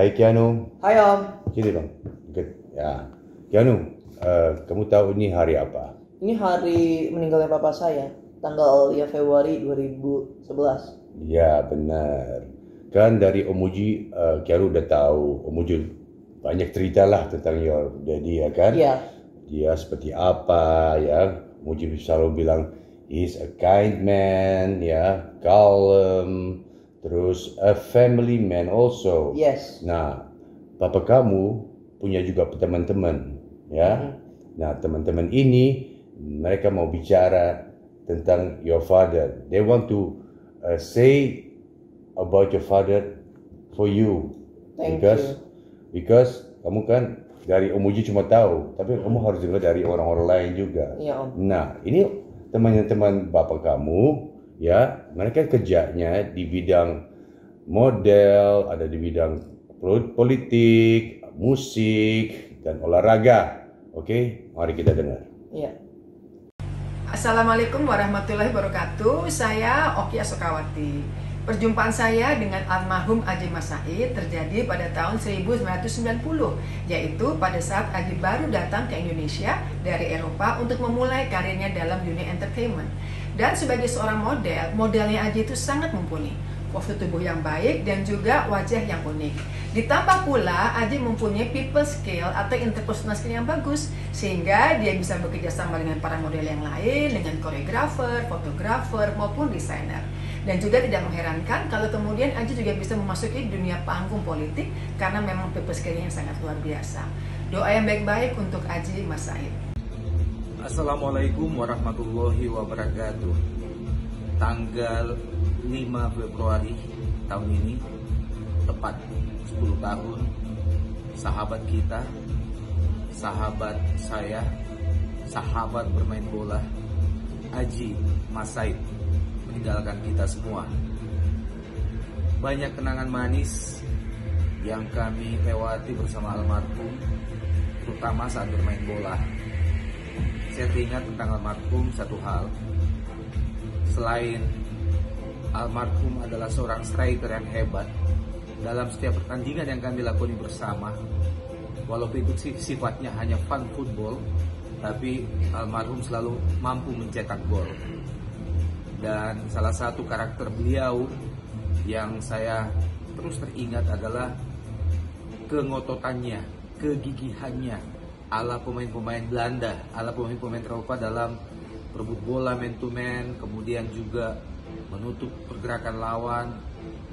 Hai Keanu. Hai Om. Sini dong. Ya. Keanu, kamu tahu ini hari apa? Ini hari meninggalnya papa saya, tanggal Februari 2011. Ya benar. Kan dari Om Muji, Keanu udah tahu. Om Muji banyak cerita lah tentang your daddy, ya kan? Iya. Dia seperti apa, ya. Om Muji selalu bilang, he's a kind man, ya, calm, terus a family man also. Yes. Nah, papa kamu punya juga teman-teman, ya. Nah, teman-teman ini mereka mau bicara tentang your father. They want to say about your father for you. Thank because, you. Because kamu kan dari Om Muji cuma tahu, tapi kamu harus dengar dari orang-orang lain juga. Iya Om. Nah, ini teman-teman bapak kamu, ya, mereka kerjanya di bidang model, ada di bidang politik, musik, dan olahraga. Oke, mari kita dengar. Iya. Assalamualaikum warahmatullahi wabarakatuh. Saya Oki Asokawati. Perjumpaan saya dengan almarhum Aji Mas Said terjadi pada tahun 1990, yaitu pada saat Aji baru datang ke Indonesia dari Eropa untuk memulai karirnya dalam dunia entertainment. Dan sebagai seorang model, modelnya Aji itu sangat mumpuni, postur tubuh yang baik dan juga wajah yang unik. Ditambah pula Aji mempunyai people skill atau interpersonal skill yang bagus, sehingga dia bisa bekerja sama dengan para model yang lain, dengan koreografer, fotografer maupun desainer. Dan juga tidak mengherankan kalau kemudian Aji juga bisa memasuki dunia panggung politik karena memang people skill-nya yang sangat luar biasa. Doa yang baik-baik untuk Aji Mas Said. Assalamualaikum warahmatullahi wabarakatuh. Tanggal 5 Februari tahun ini, tepat 10 tahun, sahabat kita, sahabat saya, sahabat bermain bola, Aji Mas Said meninggalkan kita semua. Banyak kenangan manis yang kami lewati bersama almarhum, terutama saat bermain bola. Saya teringat tentang almarhum satu hal. Selain almarhum adalah seorang striker yang hebat, dalam setiap pertandingan yang kami lakoni bersama, walaupun itu sifatnya hanya fun football, tapi almarhum selalu mampu mencetak gol. Dan salah satu karakter beliau yang saya terus teringat adalah kengototannya, kegigihannya, ala pemain-pemain Belanda, ala pemain-pemain Eropa dalam berebut bola man to man, kemudian juga menutup pergerakan lawan,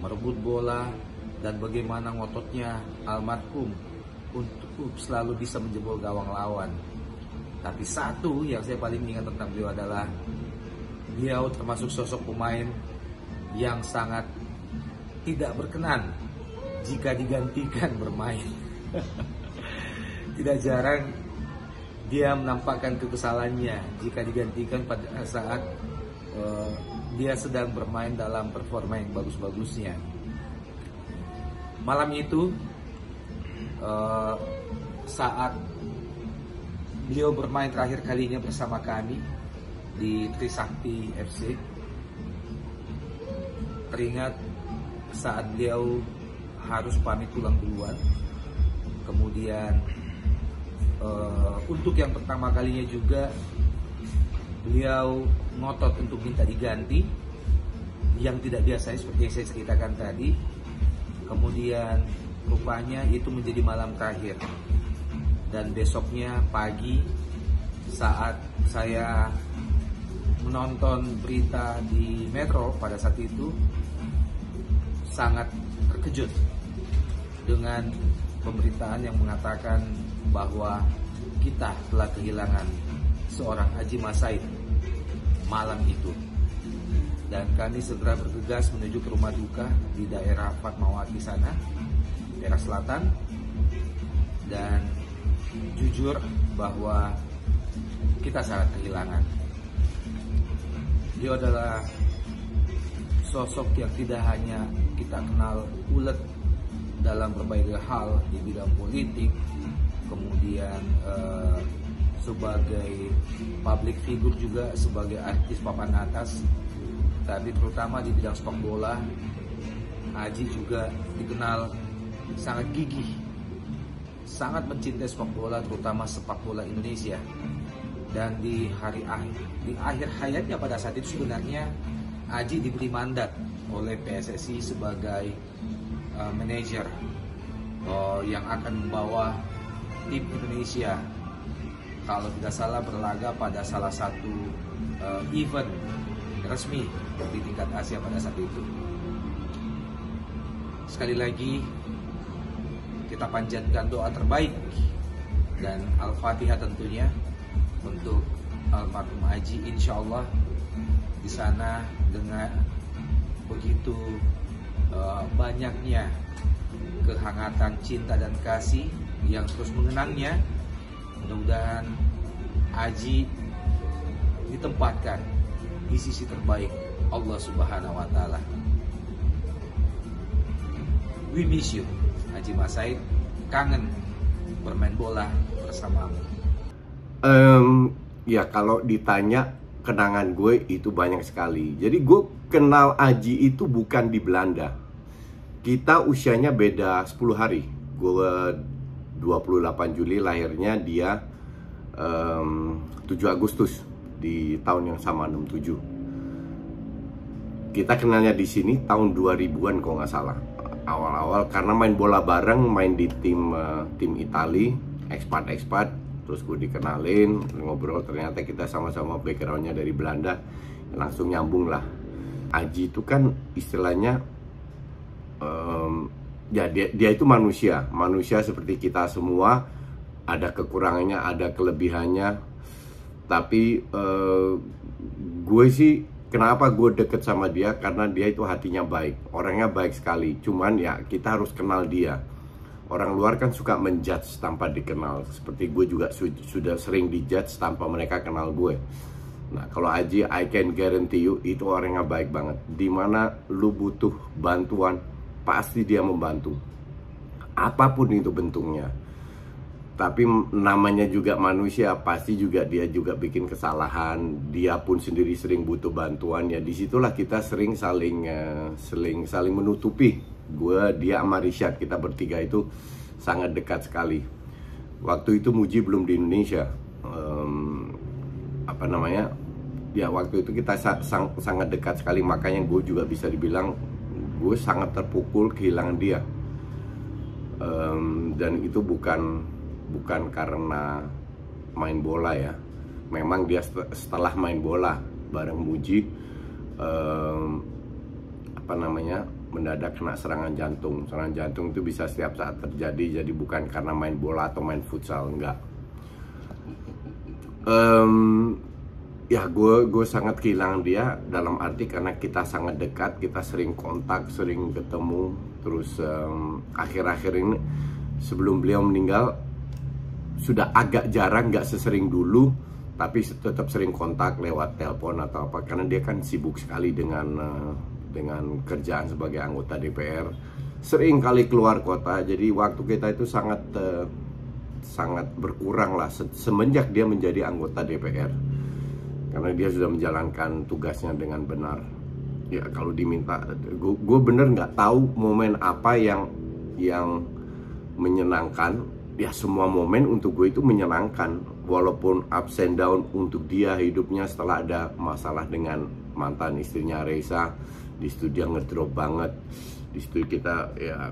merebut bola, dan bagaimana ngototnya almarhum untuk selalu bisa menjebol gawang lawan. Tapi satu yang saya paling ingat tentang beliau adalah beliau termasuk sosok pemain yang sangat tidak berkenan jika digantikan bermain. Tidak jarang dia menampakkan kekesalannya jika digantikan pada saat dia sedang bermain dalam performa yang bagus-bagusnya. Malam itu, saat beliau bermain terakhir kalinya bersama kami di Trisakti FC, teringat saat beliau harus pamit pulang duluan. Kemudian untuk yang pertama kalinya juga beliau ngotot untuk minta diganti, yang tidak biasa seperti yang saya ceritakan tadi. Kemudian rupanya itu menjadi malam terakhir, dan besoknya pagi saat saya menonton berita di Metro pada saat itu, sangat terkejut dengan pemberitaan yang mengatakan bahwa kita telah kehilangan seorang Aji Mas Said malam itu. Dan kami segera bergegas menuju ke rumah duka di daerah Fatmawati sana, daerah selatan. Dan jujur bahwa kita sangat kehilangan. Dia adalah sosok yang tidak hanya kita kenal ulet dalam berbagai hal di bidang politik, kemudian sebagai public figure juga, sebagai artis papan atas, tapi terutama di bidang sepak bola, Aji juga dikenal sangat gigih, sangat mencintai sepak bola, terutama sepak bola Indonesia. Dan di akhir hayatnya pada saat itu sebenarnya Aji diberi mandat oleh PSSI sebagai manajer yang akan membawa tim Indonesia, kalau tidak salah, berlaga pada salah satu event resmi di tingkat Asia pada saat itu. Sekali lagi kita panjatkan doa terbaik dan Al-Fatihah tentunya untuk almarhum Aji. Insya Allah di sana dengan begitu banyaknya kehangatan cinta dan kasih yang terus mengenangnya, mudah-mudahan Aji ditempatkan di sisi terbaik Allah Subhanahu wa Ta'ala. We miss you, Aji Mas Said. Kangen bermain bola bersamamu. Ya kalau ditanya kenangan gue itu banyak sekali. Jadi gue kenal Aji itu bukan di Belanda. Kita usianya beda 10 hari. Gue 28 Juli lahirnya, dia 7 Agustus di tahun yang sama, 67. Kita kenalnya di sini tahun 2000-an kalau nggak salah. Awal-awal karena main bola bareng, main di tim Itali, ekspat. Terus gue dikenalin, ngobrol, ternyata kita sama-sama backgroundnya dari Belanda, langsung nyambung lah. Aji itu kan istilahnya, ya dia itu manusia seperti kita semua, ada kekurangannya, ada kelebihannya. Tapi gue sih, kenapa gue deket sama dia, karena dia itu hatinya baik, orangnya baik sekali. Cuman ya kita harus kenal dia. Orang luar kan suka menjudge tanpa dikenal. Seperti gue juga sudah sering dijudge tanpa mereka kenal gue. Nah kalau Aji, I can guarantee you, itu orangnya baik banget. Dimana lu butuh bantuan, pasti dia membantu, apapun itu bentuknya. Tapi namanya juga manusia, pasti juga dia juga bikin kesalahan. Dia pun sendiri sering butuh bantuan. Ya disitulah kita sering saling menutupi. Dia sama Rishad, kita bertiga itu sangat dekat sekali. Waktu itu Muji belum di Indonesia. Ya waktu itu kita sangat dekat sekali. Makanya gue juga bisa dibilang gue sangat terpukul kehilangan dia. Dan itu bukan karena main bola ya. Memang dia setelah main bola bareng Muji, mendadak kena serangan jantung. Serangan jantung itu bisa setiap saat terjadi. Jadi bukan karena main bola atau main futsal, enggak. Ya gue sangat kehilangan dia, dalam arti karena kita sangat dekat, kita sering kontak, sering ketemu. Terus akhir-akhir ini sebelum beliau meninggal sudah agak jarang, nggak sesering dulu, tapi tetap sering kontak lewat telepon atau apa, karena dia kan sibuk sekali dengan kerjaan sebagai anggota DPR, sering kali keluar kota. Jadi waktu kita itu sangat berkurang lah semenjak dia menjadi anggota DPR, karena dia sudah menjalankan tugasnya dengan benar. Ya kalau diminta, gue bener nggak tahu momen apa yang menyenangkan. Ya semua momen untuk gue itu menyenangkan, walaupun ups and down untuk dia hidupnya. Setelah ada masalah dengan mantan istrinya Reza, di studio ngedrop banget. Di studio kita, ya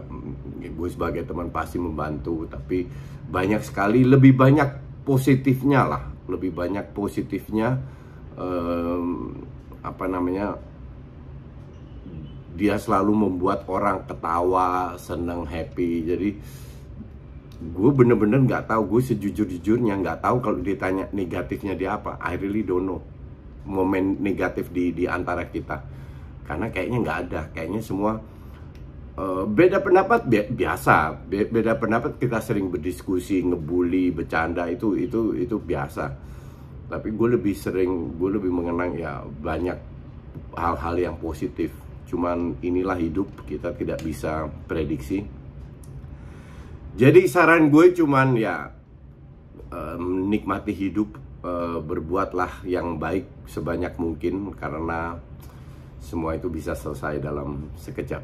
gue sebagai teman pasti membantu, tapi banyak sekali, lebih banyak positifnya lah, lebih banyak positifnya. Dia selalu membuat orang ketawa, senang, happy. Jadi gue bener-bener nggak tahu, gue sejujur-jujurnya nggak tahu kalau ditanya negatifnya dia apa. I really don't know momen negatif di antara kita, karena kayaknya nggak ada. Kayaknya semua beda pendapat biasa, beda pendapat kita sering berdiskusi, ngebully, bercanda, itu biasa. Tapi gue lebih mengenang ya banyak hal-hal yang positif. Cuman inilah hidup, kita tidak bisa prediksi. Jadi saran gue cuman ya nikmati hidup, berbuatlah yang baik sebanyak mungkin, karena semua itu bisa selesai dalam sekejap.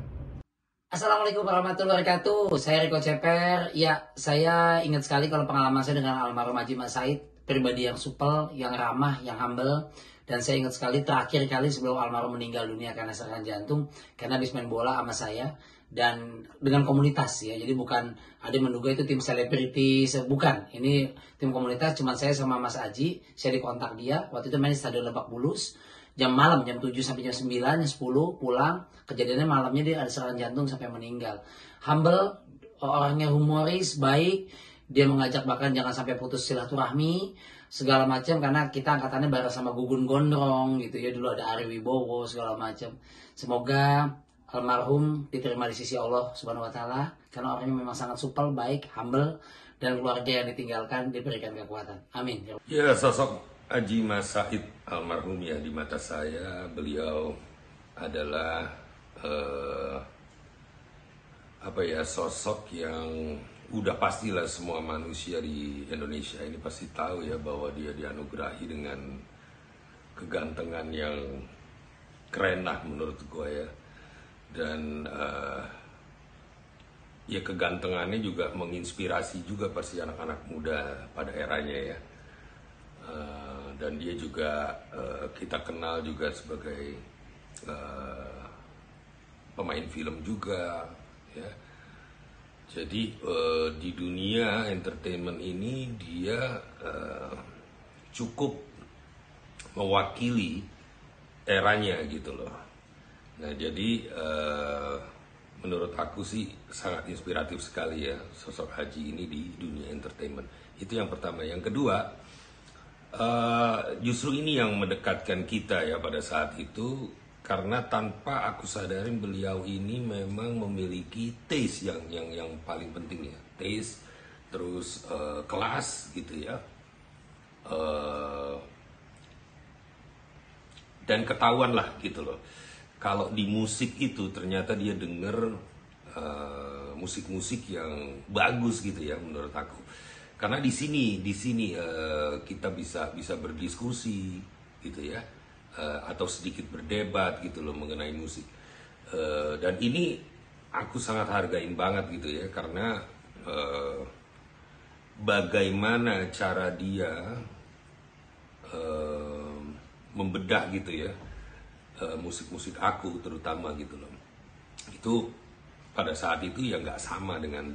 Assalamualaikum warahmatullahi wabarakatuh. Saya Riko Ceper. Ya, saya ingat sekali kalau pengalaman saya dengan almarhum Haji Mas Said, pribadi yang supel, yang ramah, yang humble. Dan saya ingat sekali terakhir kali sebelum almarhum meninggal dunia karena serangan jantung, karena habis main bola sama saya dan dengan komunitas ya. Jadi bukan ada yang menduga itu tim selebritis, bukan. Ini tim komunitas, cuma saya sama Mas Aji. Saya dikontak dia. Waktu itu main di Stadion Lebak Bulus. Jam 7 sampai jam 9, jam 10 pulang. Kejadiannya malamnya dia ada serangan jantung sampai meninggal. Humble, orangnya humoris, baik. Dia mengajak bahkan jangan sampai putus silaturahmi, segala macam, karena kita angkatannya bareng sama Gugun Gondrong gitu ya. Dulu ada Ari Wibowo segala macam. Semoga almarhum diterima di sisi Allah Subhanahu wa taala, karena orangnya memang sangat supel, baik, humble, dan keluarga yang ditinggalkan diberikan kekuatan. Amin. Ya, sosok Haji Mas Said almarhum ya, di mata saya beliau adalah sosok yang udah pastilah semua manusia di Indonesia ini pasti tahu ya, bahwa dia dianugerahi dengan kegantengan yang keren lah menurut gue ya. Dan ya kegantengannya juga menginspirasi juga pasti anak-anak muda pada eranya ya. Dan dia juga kita kenal juga sebagai pemain film juga ya. Jadi di dunia entertainment ini dia cukup mewakili eranya gitu loh. Nah jadi menurut aku sih sangat inspiratif sekali ya sosok Haji ini di dunia entertainment. Itu yang pertama. Yang kedua, justru ini yang mendekatkan kita ya pada saat itu, karena tanpa aku sadarin beliau ini memang memiliki taste yang paling penting ya, taste, terus kelas gitu ya, dan ketahuan lah gitu loh. Kalau di musik itu ternyata dia denger musik-musik yang bagus gitu ya menurut aku. Karena di sini kita bisa berdiskusi gitu ya, atau sedikit berdebat gitu loh mengenai musik. Dan ini aku sangat hargain banget gitu ya, karena bagaimana cara dia membedah gitu ya musik-musik aku terutama gitu loh. Itu pada saat itu ya nggak sama dengan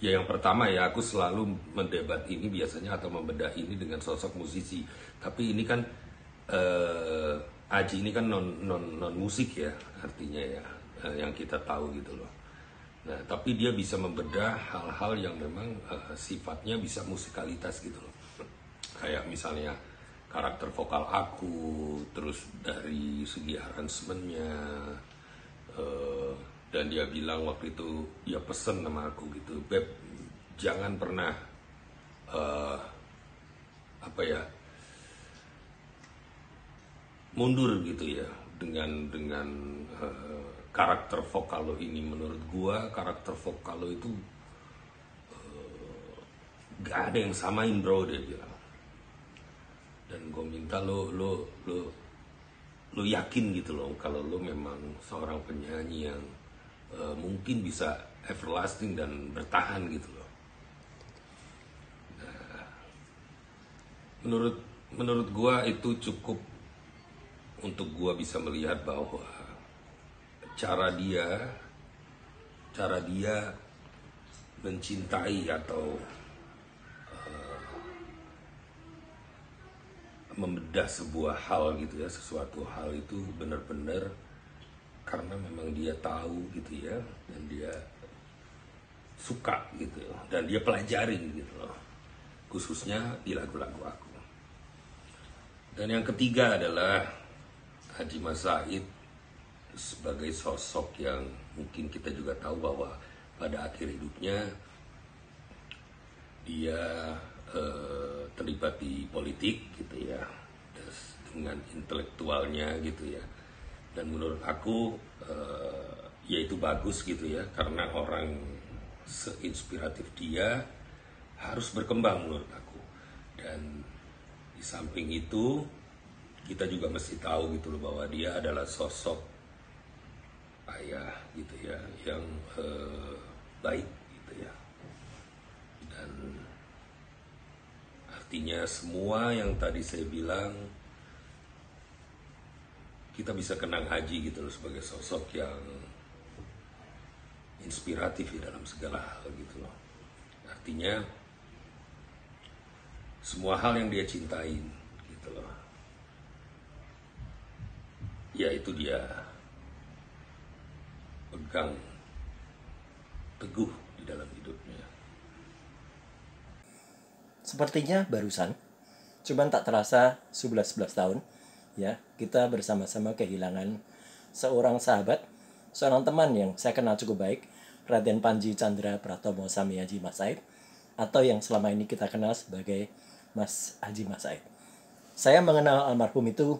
ya yang pertama ya, aku selalu mendebat ini biasanya atau membedah ini dengan sosok musisi. Tapi ini kan Aji ini kan non musik ya artinya ya, yang kita tahu gitu loh. Nah tapi dia bisa membedah hal-hal yang memang sifatnya bisa musikalitas gitu loh. Kayak misalnya karakter vokal aku, terus dari segi aransemennya. Dan dia bilang waktu itu, dia pesen sama aku gitu, Beb, jangan pernah mundur gitu ya dengan karakter vokal lo ini. Menurut gua karakter vokal lo itu gak ada yang samain bro, dia bilang. Dan gue minta lo yakin gitu loh kalau lo memang seorang penyanyi yang mungkin bisa everlasting dan bertahan gitu loh. Nah, menurut gua itu cukup untuk gua bisa melihat bahwa cara dia mencintai atau membedah sebuah hal gitu ya, sesuatu hal itu benar-benar karena memang dia tahu gitu ya, dan dia suka gitu dan dia pelajarin gitu loh, khususnya di lagu-lagu aku. Dan yang ketiga adalah Haji Mas Said sebagai sosok yang mungkin kita juga tahu bahwa pada akhir hidupnya dia terlibat di politik gitu ya, dengan intelektualnya gitu ya. Dan menurut aku ya itu bagus gitu ya, karena orang seinspiratif dia harus berkembang menurut aku. Dan di samping itu kita juga mesti tahu gitu loh bahwa dia adalah sosok ayah gitu ya, yang baik gitu ya. Dan artinya semua yang tadi saya bilang, kita bisa kenang Haji gitu loh sebagai sosok yang inspiratif ya dalam segala hal gitu loh. Artinya semua hal yang dia cintain gitu loh, ya itu dia pegang teguh di dalam hidupnya. Sepertinya barusan, cuman tak terasa 11 tahun, ya kita bersama-sama kehilangan seorang sahabat, seorang teman yang saya kenal cukup baik, Raden Panji Chandra Pratomo Samiaji Mas Said, atau yang selama ini kita kenal sebagai Mas Haji Mas Said. Saya mengenal almarhum itu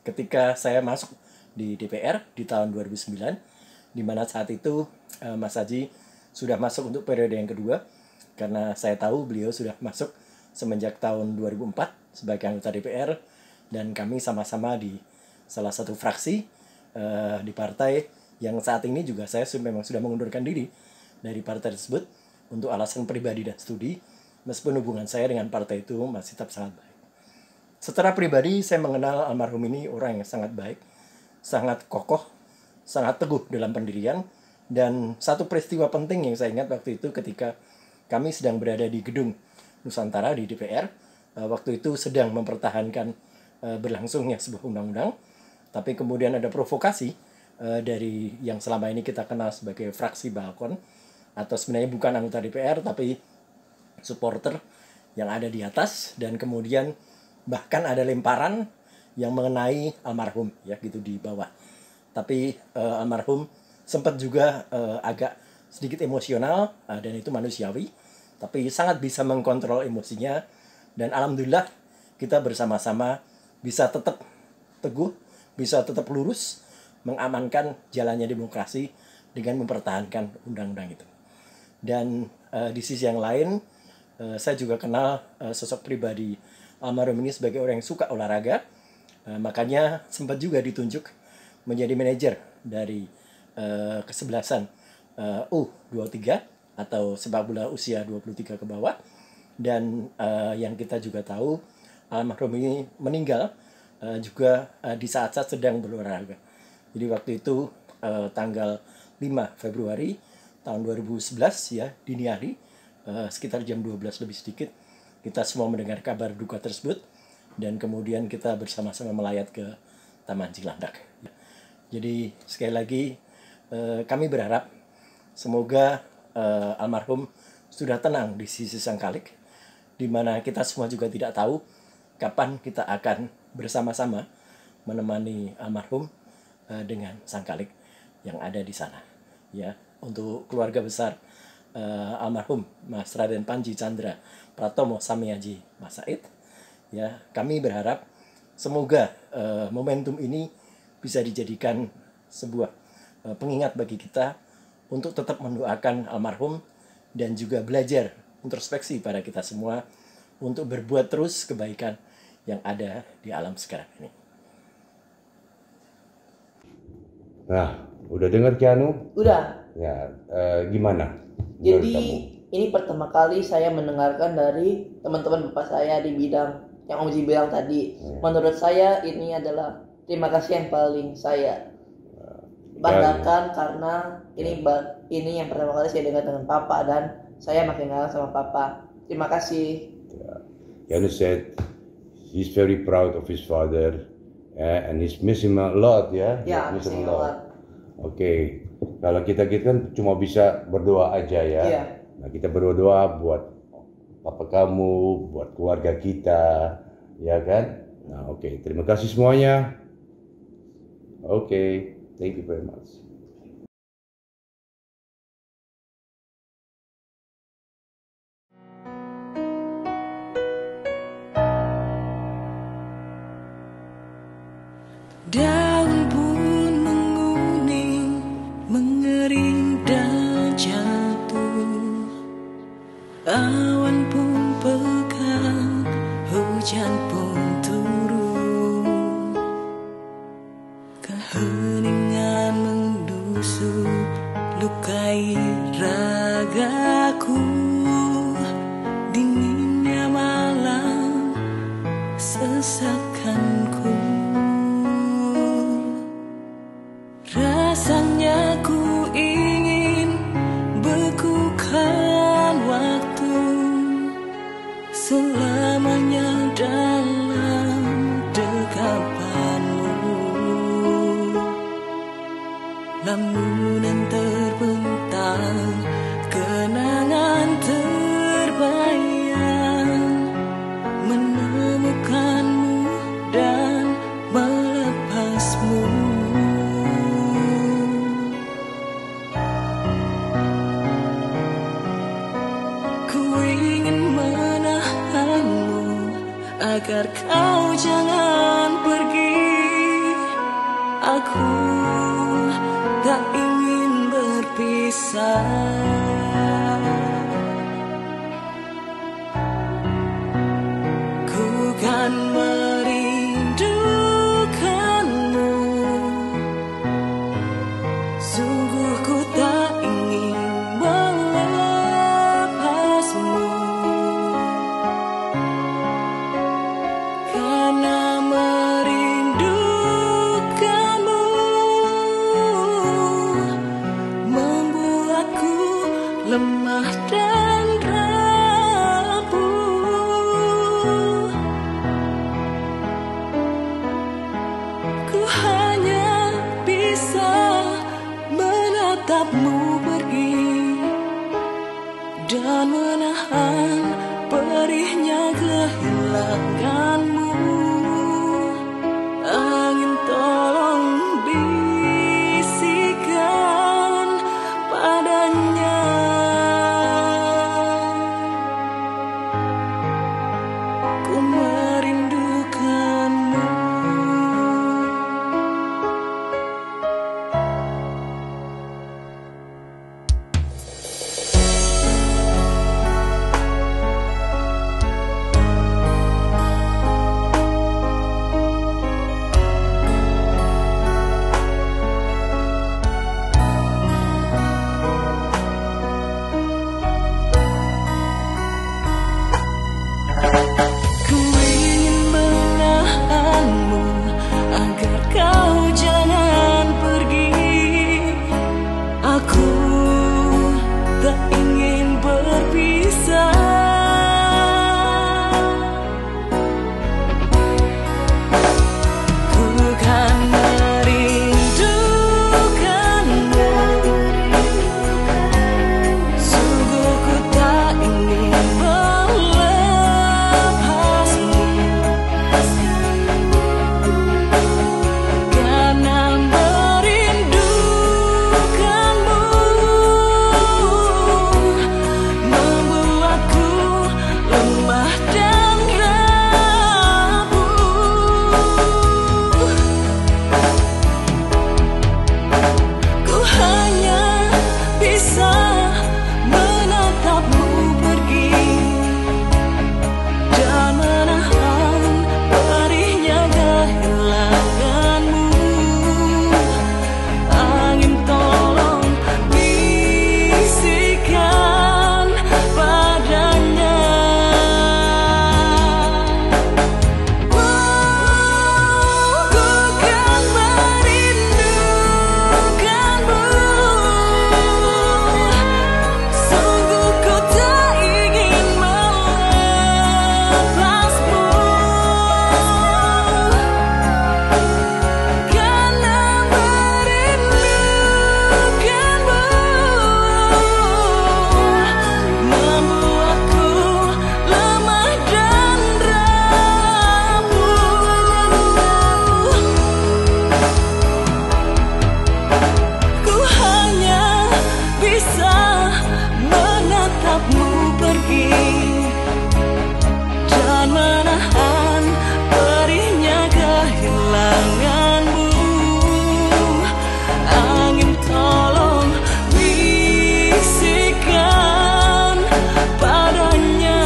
ketika saya masuk di DPR di tahun 2009, di mana saat itu Mas Haji sudah masuk untuk periode yang kedua, karena saya tahu beliau sudah masuk semenjak tahun 2004 sebagai anggota DPR, dan kami sama-sama di salah satu fraksi di partai yang saat ini juga saya memang sudah mengundurkan diri dari partai tersebut untuk alasan pribadi dan studi, meskipun hubungan saya dengan partai itu masih tetap sangat baik. Secara pribadi saya mengenal almarhum ini orang yang sangat baik, sangat kokoh, sangat teguh dalam pendirian, dan satu peristiwa penting yang saya ingat waktu itu ketika kami sedang berada di gedung Nusantara di DPR, waktu itu sedang mempertahankan berlangsungnya sebuah undang-undang, tapi kemudian ada provokasi dari yang selama ini kita kenal sebagai fraksi balkon, atau sebenarnya bukan anggota DPR tapi supporter yang ada di atas, dan kemudian bahkan ada lemparan yang mengenai almarhum ya gitu di bawah. Tapi almarhum sempat juga agak sedikit emosional, dan itu manusiawi, tapi sangat bisa mengkontrol emosinya, dan alhamdulillah kita bersama-sama bisa tetap teguh, bisa tetap lurus mengamankan jalannya demokrasi dengan mempertahankan undang-undang itu. Dan di sisi yang lain, saya juga kenal sosok pribadi almarhum ini sebagai orang yang suka olahraga, makanya sempat juga ditunjuk menjadi manajer dari kesebelasan U23 atau sepak bola usia 23 ke bawah. Dan yang kita juga tahu, almarhum ini meninggal juga di saat-saat sedang berolahraga. Jadi waktu itu tanggal 5 Februari tahun 2011 ya, dini hari, sekitar jam 12 lebih sedikit, kita semua mendengar kabar duka tersebut, dan kemudian kita bersama-sama melayat ke Taman Cilandak. Jadi sekali lagi kami berharap semoga almarhum sudah tenang di sisi Sang Khalik, di mana kita semua juga tidak tahu kapan kita akan bersama-sama menemani almarhum dengan Sang Khalik yang ada di sana. Ya, untuk keluarga besar almarhum Mas Raden Panji Chandra Pratomo Samiaji Mas Said, ya kami berharap semoga momentum ini bisa dijadikan sebuah pengingat bagi kita untuk tetap mendoakan almarhum dan juga belajar introspeksi pada kita semua untuk berbuat terus kebaikan yang ada di alam sekarang ini. Nah, udah dengar Keanu? Udah. Ya, gimana? Jadi ini pertama kali saya mendengarkan dari teman-teman bapak saya di bidang yang Om Ji bilang tadi. Menurut saya ini adalah terima kasih yang paling saya banggakan, karena ini yang pertama kali saya dengar dengan Papa, dan saya makin kenal sama Papa. Terima kasih. Keanu said he's very proud of his father, and he's miss him a lot, ya. Ya, miss him a lot. Oke. Kalau kita kan cuma bisa berdoa aja ya. Iya. Nah, kita berdoa buat papa kamu, buat keluarga kita, ya kan? Nah, oke. Terima kasih semuanya. Oke. Thank you very much. Daun pun menguning, mengering dan jatuh. Awan pun pekat, hujan pun turun. Keheningan mendusuk sesakanku. Rasanya ku ingin bekukan waktu selamanya dalam dekapanmu. Lamunan terbentang, kenangan terbayang, menemukanmu dan melepasmu. Ku ingin menahanmu agar kau jangan pergi. Aku tak ingin berpisah. Ku kan merindukanmu. Sungguh ku tak ingin melepasmu. Karena merindukanmu membuatku lemah dan rapuh. Ku hanya bisa menatapmu pergi dan menahan perihnya kehilanganmu. Angin tolong bisikan padanya. Ku merindukanmu. Ku ingin menahanmu agar kau jangan pergi. Aku tak ingin berpisah. Ku kan merindukanmu. Sungguh ku tak ingin melepasmu. Karena merindukanmu membuatku lemah dan rapuh. Ku hanya bisa menatapmu pergi dan menahan perihnya kehilanganmu. Angin tolong bisikan padanya. Ku kan merindukanmu. Sungguh ku tak ingin melepasmu. Karena merindukanmu membuatku lemah dan rapuh. Ku hanya bisa menatapmu pergi dan menahan perihnya kehilanganmu. Angin tolong bisikan padanya.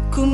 Ku